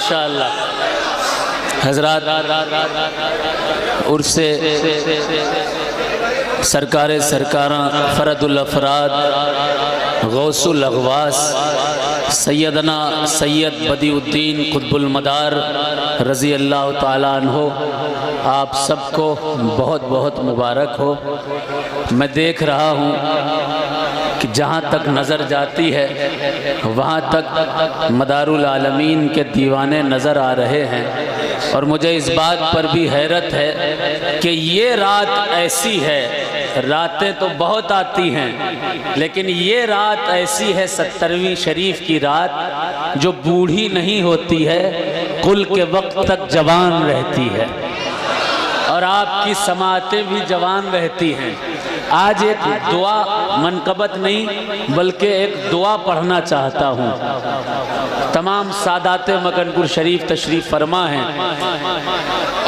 माशाअल्लाह हजरात उर्से सरकारे सरकारा फरदुल अफराद गौसुल अगवास सैयदना सैयद बदीउद्दीन कुतुबुल मदार रज़ी अल्लाह ताला अन्हो, आप सबको बहुत बहुत मुबारक हो। मैं देख रहा हूँ कि जहाँ तक नज़र जाती है वहाँ तक मदारुल आलमीन के दीवाने नज़र आ रहे हैं, और मुझे इस बात पर भी हैरत है कि ये रात ऐसी है, रातें तो बहुत आती हैं लेकिन ये रात ऐसी है 70वीं शरीफ की रात जो बूढ़ी नहीं होती है, कुल के वक्त तक जवान रहती है और आपकी समातें भी जवान रहती हैं। आज एक दुआ मनकबत नहीं बल्कि एक दुआ पढ़ना चाहता हूँ। तमाम सादात मकनपुर शरीफ तशरीफ़ फरमा हैं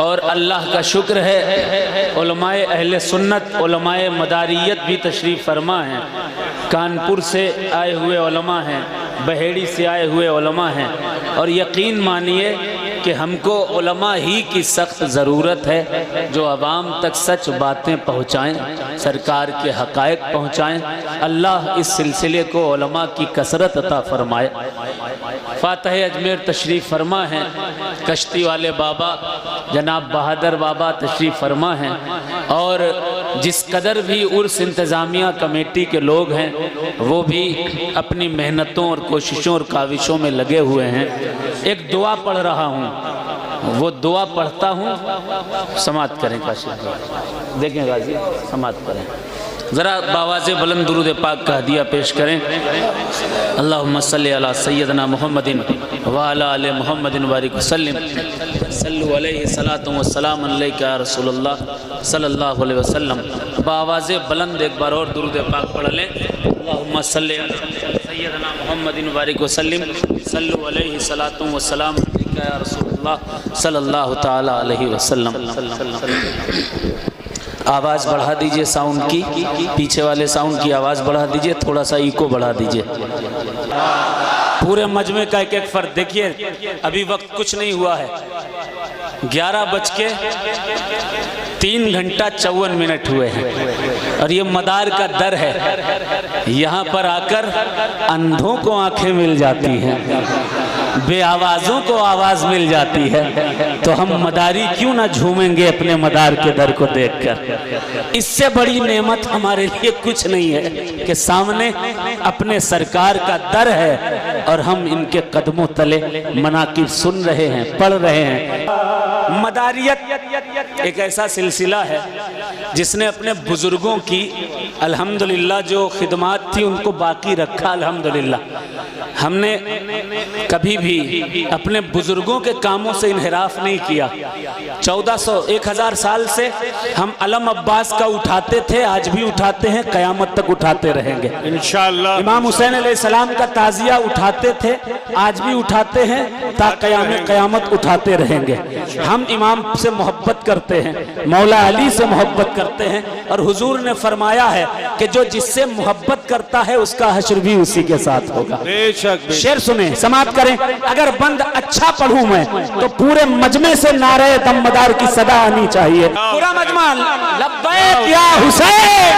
और अल्लाह का शुक्र है उलमाए अहले सुन्नत उलमाए मदारियत भी तशरीफ़ फरमा हैं। कानपुर से आए हुए उलमा हैं, बहेड़ी से आए हुए उलमा हैं, और यकीन मानिए कि हमको उलमा ही की सख्त ज़रूरत है जो अवाम तक सच बातें पहुँचाएँ, सरकार के हक़ाइक़ पहुँचाएँ। अल्लाह इस सिलसिले को उलमा की कसरत अता फ़रमाए। फ़ातिह अजमेर तशरीफ़ फरमा हैं, कश्ती वाले बाबा जनाब बहादुर बाबा तशरीफ़ फरमा हैं, और जिस कदर भी उर्स इंतज़ामिया कमेटी के लोग हैं वो भी अपनी मेहनतों और कोशिशों और काविशों में लगे हुए हैं। एक दुआ पढ़ रहा हूँ, वो दुआ पढ़ता हूँ, समात करें काशी देखें गाजी, समात करें ज़रा बावाज़े बुलंद दुरूद पाक का हदिया पेश करें। अल्लाहुम्मा सल्ली अला सय्यदना मुहम्मदिन व अला आले मुहम्मदिन बारिक वसल्लिम सल्लु अलैहि सलातु व सलाम अलैका या रसूलुल्लाह सल्लल्लाहु अलैहि वसल्लम। बावाज़े बुलंद एक बार और दुरूद पाक पढ़ लें। अल्लाहुम्मा सल्ली अला सय्यदना मुहम्मदिन बारिक वसल्लिम सल्लु अलैहि सलातु व सलाम अलैका या रसूलुल्लाह सल्लल्लाहु ताला अलैहि वसल्लम। आवाज़ बढ़ा दीजिए साउंड की, पीछे वाले साउंड की आवाज़ बढ़ा दीजिए, थोड़ा सा इको बढ़ा दीजिए। पूरे मजमे का एक एक फर्द देखिए, अभी वक्त कुछ नहीं हुआ है, 11:03 हुए हैं और ये मदार का दर है। यहाँ पर आकर अंधों को आंखें मिल जाती हैं, बे आवाज़ों को आवाज़ मिल जाती है, तो हम मदारी क्यों ना झूमेंगे अपने मदार के दर को देखकर। इससे बड़ी नेमत हमारे लिए कुछ नहीं है कि सामने अपने सरकार का दर है और हम इनके कदमों तले मनाकिब सुन रहे हैं, पढ़ रहे हैं। मदारियत एक ऐसा सिलसिला है जिसने अपने बुजुर्गों की अल्हम्दुलिल्लाह जो खिदमात थी उनको बाकी रखा। अल्हम्दुलिल्लाह हमने कभी भी अपने बुजुर्गों के कामों से इनहिराफ नहीं किया। 1400-1000 साल से हम अलम अब्बास का उठाते थे, आज भी उठाते हैं, कयामत तक उठाते रहेंगे इंशाअल्लाह। इमाम हुसैन अलैहिस्सलाम का ताज़िया उठाते थे, आज भी उठाते हैं, ता कयामत उठाते रहेंगे। हम इमाम से मोहब्बत करते हैं, मौला अली से मोहब्बत करते हैं, और हुजूर ने फरमाया है कि जो जिससे मोहब्बत करता है उसका हश्र भी उसी के साथ होगा। शेर सुने, समाप्त करें। अगर बंद अच्छा पढ़ूं मैं तो पूरे मजमे से नारे दमदार की सदा आनी चाहिए। पूरा मजमा लब्बैक या हुसैन,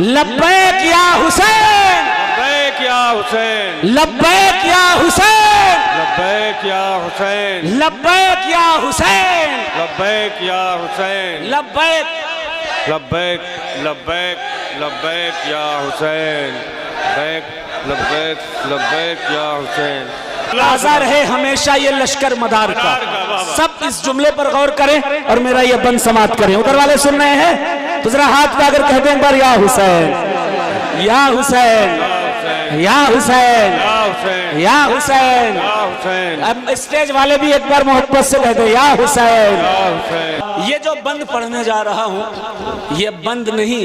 लब्बैक या हुसैन, लब्बैक या हुसैन, लब्बैक या हुसैन, लब्बैक या हुसैन, लब्बैक या हुसैन, लब्बैक या हुसैन, लब्बैक लब्बैक लब्बैक लब्बैक या हुसैन, लब्बैक लब्बैक लब्बैक या हुसैन। ताज़ा रहे हमेशा ये लश्कर मदार का। सब इस जुमले पर गौर करें और मेरा ये बंद समाप्त करें। उधर वाले सुन रहे हैं तो जरा हाथ पे अगर कहते हैं एक बार या हुसैन, या हुसैन, या हुसैन, या हुसैन। अब स्टेज वाले भी एक बार मोहब्बत से कहते हैं या हुसैन, ये जो बंद पढ़ने जा रहा हूँ ये बंद नहीं,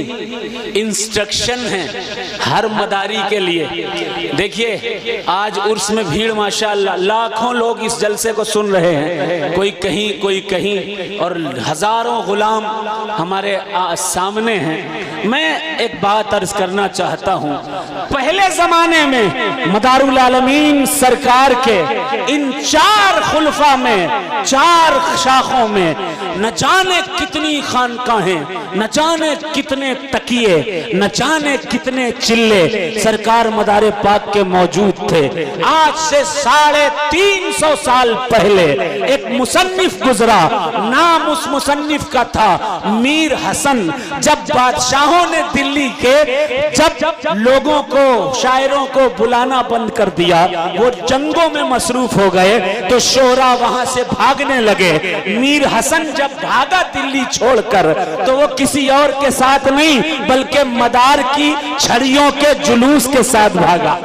इंस्ट्रक्शन है हर मदारी के लिए। देखिए आज उर्स में भीड़ माशाअल्लाह, लाखों लोग इस जलसे को सुन रहे हैं, कोई कहीं कोई कहीं, और हजारों गुलाम हमारे सामने हैं। मैं एक बात अर्ज करना चाहता हूँ, पहले जमाने में मदारुल आलमीन सरकार के इन 4 खुलफा में, 4 शाखों में न जाने कितनी खानकाहें, न जाने कितने तकिए, न जाने कितने चिल्ले सरकार मदारे पाक के मौजूद थे। आज से 350 साल पहले एक मुसन्निफ गुजरा, नाम उस मुसन्निफ का था मीर हसन। जब बादशाहों ने दिल्ली के जब लोगों को, शायरों को बुलाना बंद कर दिया, वो जंगों में मसरूफ हो गए, तो शोरा वहां से भागने लगे। मीर हसन जब भागा दिल्ली छोड़कर, तो वो किसी और के साथ नहीं बल्कि मदार की छड़ियों के जुलूस के साथ भागा।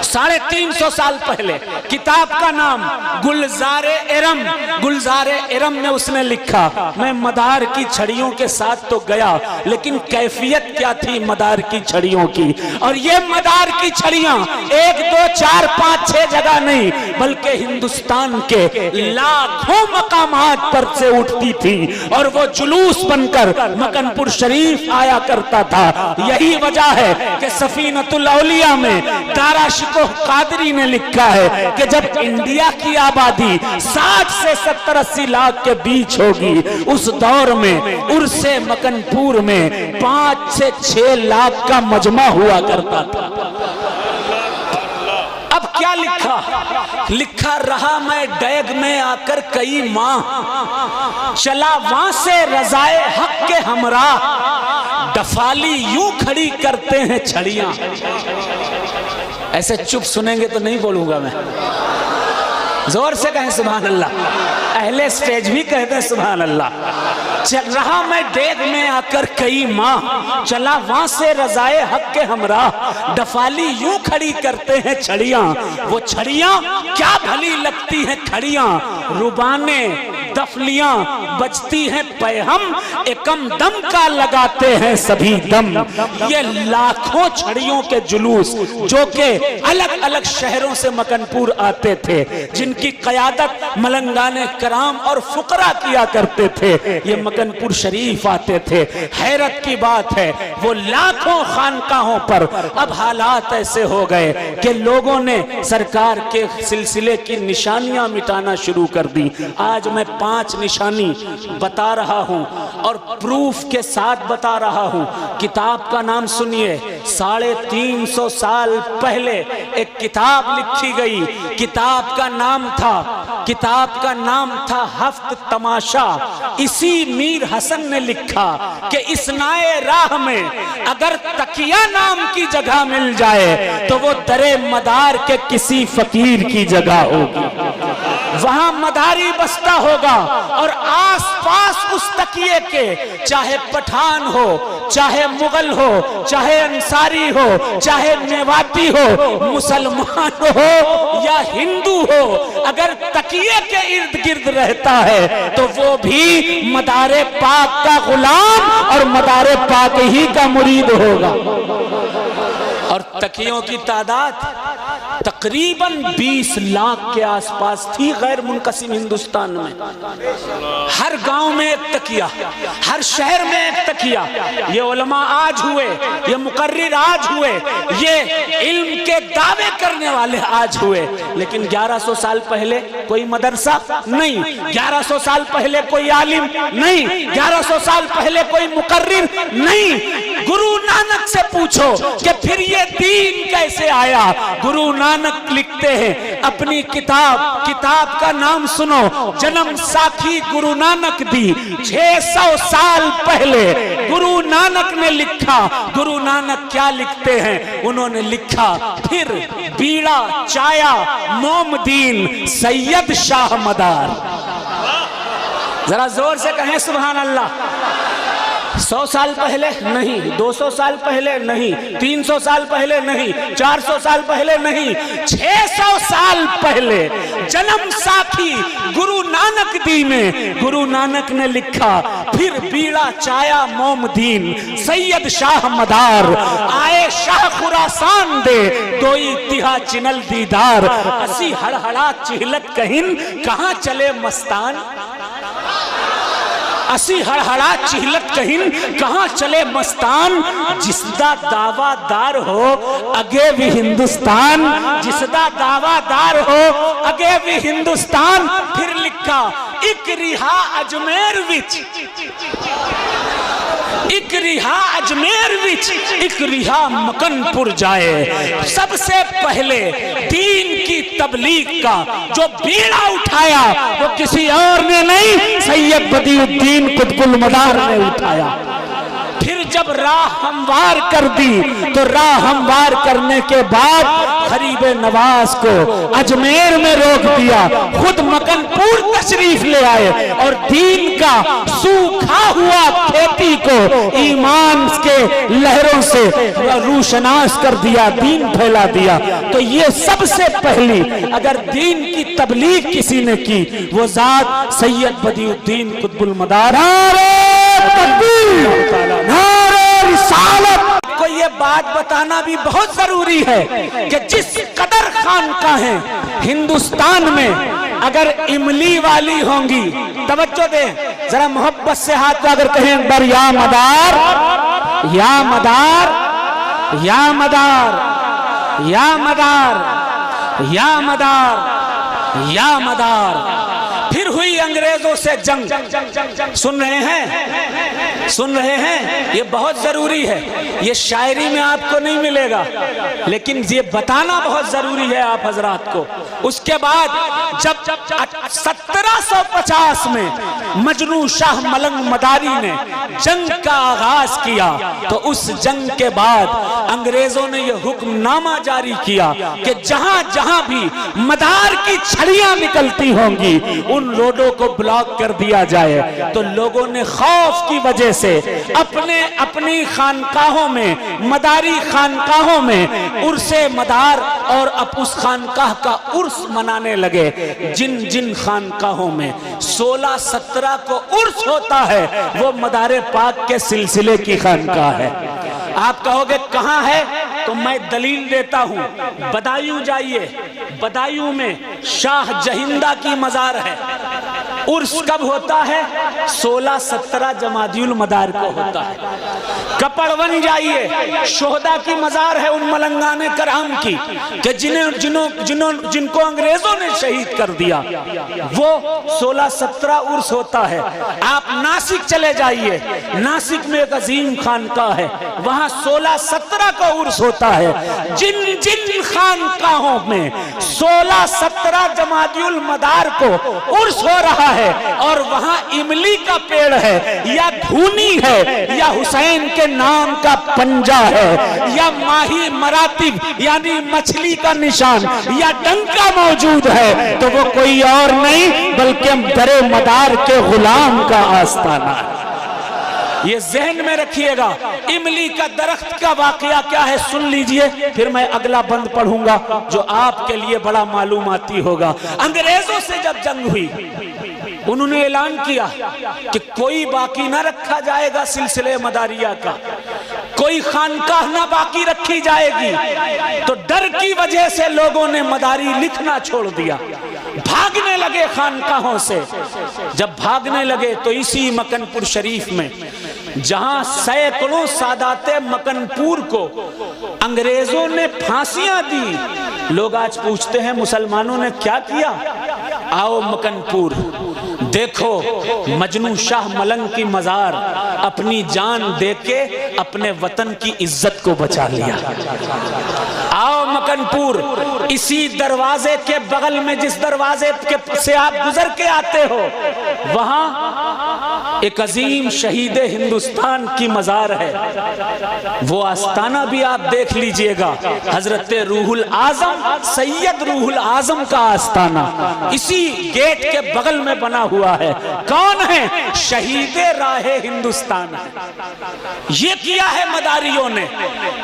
350 साल पहले किताब का नाम गुलजारे इरम, गुलजारे इरम में उसने लिखा, मैं मदार की छड़ियों के साथ तो गया, लेकिन कैफियत क्या थी मदार की छड़ियों की। और ये मदार की छड़ियां 1, 2, 4, 5, 6 जगह नहीं बल्कि हिंदुस्तान के लाखों मकामात पर से उठती थी, और वो जुलूस बनकर मकनपुर शरीफ आया करता था। यही वजह है कि सफीनतुल औलिया में दारा शिकोह कादरी ने लिखा है कि जब इंडिया की आबादी 60 से 70-80 लाख के बीच होगी, उस दौर में उर्से मकनपुर में 5 से 6 लाख का मजमा हुआ करता था। अब क्या लिखा रहा मैं डैग में आकर कई माह, चला वहां से रजाए हक के हमरा, डफाली यूं खड़ी करते हैं छड़ियां। ऐसे चुप सुनेंगे तो नहीं बोलूंगा मैं, जोर से कहें सुभान अल्लाह, अहले स्टेज भी कहते हैं सुभान अल्लाह। चल रहा मैं डेग में आकर कई माह, चला वहां से रजाए हक के हमरा, डफाली यूं खड़ी करते हैं छड़ियां। वो छड़ियां क्या भली लगती हैं खड़ियां, रुबाने दफलियां बजती हैं पैहम, एकम दम का लगाते हैं सभी दम। ये लाखों छड़ियों के जुलूस जो के अलग अलग शहरों से मकनपुर आते थे, जिनकी क़यादत मलंगाने कराम और फुकरा किया करते थे, ये मकनपुर शरीफ आते थे। हैरत की बात है वो लाखों खानकाहों पर अब हालात ऐसे हो गए कि लोगों ने सरकार के सिलसिले की निशानियां मिटाना शुरू कर दी। आज मैं 5 निशानी बता रहा हूं और प्रूफ के साथ बता रहा हूं। किताब का नाम सुनिए, 350 साल पहले एक किताब लिखी गई। किताब का नाम था हफ्त तमाशा। इसी मीर हसन ने लिखा कि इस नाए राह में अगर तकिया नाम की जगह मिल जाए तो वो दरे मदार के किसी फकीर की जगह होगी, वहां मदारी बसता होगा, और आसपास उस तकिए के चाहे पठान हो, चाहे मुगल हो, चाहे अंसारी हो, चाहे मेवाती हो, मुसलमान हो या हिंदू हो, अगर तकिए के इर्द गिर्द रहता है तो वो भी मदारे पाक का गुलाम और मदारे पाक ही का मुरीद होगा। और तकियों की तादाद तकरीबन 20 लाख के आसपास थी गैर मुनकसिम हिंदुस्तान में। हर गांव में एक तकिया, हर शहर में एक तकिया। ये उलमा आज हुए, ये मुकर्रिर आज हुए, ये इल्म के दावे करने वाले आज हुए, लेकिन 1100 साल पहले कोई मदरसा नहीं, 1100 साल पहले कोई आलिम नहीं, 1100 साल पहले कोई मुकर्रिर नहीं। गुरु नानक से पूछो कि फिर ये दीन कैसे आया। गुरु नानक लिखते हैं अपनी किताब का नाम सुनो, जन्म साखी गुरु नानक दी। 600 साल पहले गुरु नानक ने लिखा। गुरु नानक क्या लिखते हैं? उन्होंने लिखा, फिर बीड़ा चाया मोमदीन सैयद शाह मदार। जरा जोर से कहें सुभान अल्लाह। 100 साल पहले नहीं, 200 साल पहले नहीं, 300 साल पहले नहीं, 400 साल पहले नहीं, 600 साल पहले जन्म साखी गुरु नानक दी में गुरु नानक ने लिखा, फिर बीड़ा चाया मोमदीन सैयद शाह मदार, आए शाह खुरासान दे दोई तिहा चिनल दीदार, असी हड़हड़ा चिहलत कहिन कहाँ चले मस्तान, असी हड़हड़ा चिहलत कहिन कहाँ चले मस्तान, जिसदा दावादार हो अगे भी हिंदुस्तान, जिसदा दावादार हो अगे भी हिंदुस्तान। फिर लिखा इक रिहा अजमेर विच, इक रिहा अजमेर विच, इक रिहा मकनपुर जाए। सबसे पहले दीन की तबलीग का जो बीड़ा उठाया वो किसी और ने नहीं, सैयद बदिउद्दीन कुतुबुल मदार ने उठाया। फिर जब राह हमवार कर दी तो राह हमवार करने के बाद गरीब नवाज को अजमेर में रोक दिया, खुद मकनपुर तशरीफ ले आए और दीन का सूखा हुआ खेती को ईमान के लहरों से रूशनास कर दिया, दीन फैला दिया। तो ये सबसे पहली अगर दीन की तबलीग किसी ने की वो जात सैयद बदिउद्दीन कुतुबुल मदार। को ये बात बताना भी बहुत जरूरी है कि जिस कदर खानकाहें हिंदुस्तान में अगर इमली वाली होंगी, तवज्जो दें जरा मोहब्बत से हाथ को अगर कहें बर या मदार, या मदार, या मदार, या मदार, या मदार, या मदार। फिर हुई अंग्रेजों से जंग, सुन रहे हैं, सुन रहे हैं, ये बहुत जरूरी है, ये शायरी में आपको नहीं मिलेगा लेकिन ये बताना बहुत जरूरी है आप हजरात को। उसके बाद जब 1750 में मजनू शाह मलंग मदारी ने जंग का आगाज किया तो उस जंग के बाद अंग्रेजों ने यह हुक्मनामा जारी किया कि जहां जहां भी मदार की छड़ियां निकलती होंगी उन रोडों को ब्लॉक कर दिया जाए। तो लोगों ने खौफ की वजह से अपने अपनी खानकाहों में, मदारी खानकाहों में उर्से मदार और उस खानकाह का उर्स मनाने लगे। जिन जिन खानकाहों में 16-17 को उर्स होता है वो मदारे पाक के सिलसिले की खानकाह है। आप कहोगे कहां है तो मैं दलील देता हूं, बदायूं जाइए, बदायूं में शाह जहिंदा की मजार है। उर्स कब होता है? 16-17 जमादियुल मदार को होता है। कपड़वन जाइए, शोहदा की मजार है उन मलंगाने कराम की कि जिनको अंग्रेजों ने शहीद कर दिया, वो 16-17 उर्स होता है। आप नासिक चले जाइए, नासिक में एक अजीम खानकाह है, वहां 16-17 का उर्स होता है। जिन जिन खानकाहों में 16-17 जमादियुल मदार को उर्स हो रहा है और वहां इमली का पेड़ है या धूनी है या हुसैन के नाम का पंजा है या माही मरातिब यानी मछली का निशान या डंका मौजूद है तो वो कोई और नहीं बल्कि दरे मदार के गुलाम का आस्ताना है। ये जहन में रखिएगा। इमली का दरख्त का वाकया क्या है सुन लीजिए, फिर मैं अगला बंद पढ़ूंगा जो आपके लिए बड़ा मालूमाती होगा। अंग्रेजों से जब जंग हुई उन्होंने ऐलान किया कि कोई बाकी ना रखा जाएगा सिलसिले मदारिया का, कोई खानकाह ना बाकी रखी जाएगी। तो डर की वजह से लोगों ने मदारी लिखना छोड़ दिया, भागने लगे खानकाहों से। जब भागने लगे तो इसी मकनपुर शरीफ में जहां सैकड़ों सादाते मकनपुर को अंग्रेजों ने फांसियां दी, लोग आज पूछते हैं मुसलमानों ने क्या किया? आओ मकनपुर देखो, मजनू शाह मलंग की मजार अपनी जान देके अपने वतन की इज्जत को बचा लिया। आओ मकनपुर, इसी दरवाजे के बगल में जिस दरवाजे के से आप गुजर के आते हो वहां एक अजीम शहीद हिंदुस्तान की मज़ार है। वो आस्ताना भी आप देख लीजिएगा, हजरत रूहुल आजम सैयद रूहुल आजम का आस्ताना इसी गेट के बगल में बना हुआ है। कौन है? शहीद राहे हिंदुस्तान। ये किया है मदारियों ने।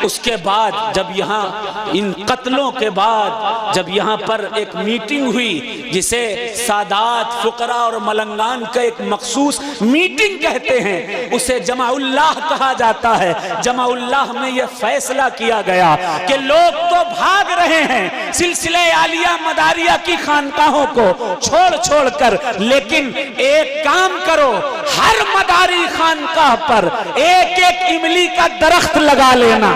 उसके बाद जब यहाँ इन कत्लों के बाद जब यहाँ पर एक मीटिंग हुई, जिसे सादात फुकरा और मलंगान का एक मखसूस मीटिंग कहते हैं, उसे जमाउल्लाह कहा जाता है। जमाउल्लाह में यह फैसला किया गया कि लोग तो भाग रहे हैं सिलसिले आलिया मदारिया की खानकाहों को छोड़ छोड़ कर, लेकिन एक काम करो, हर मदारी खानकाह पर एक एक इमली का दरख्त लगा लेना।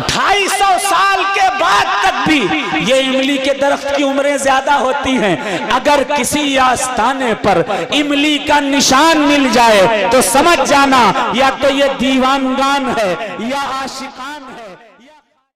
250 साल के बाद तक भी ये इमली के दरख्त की उम्रें ज्यादा होती हैं। अगर किसी आस्ताने पर इमली का निशान मिल जाए तो समझ जाना या तो ये दीवानगान है या आशिकान है।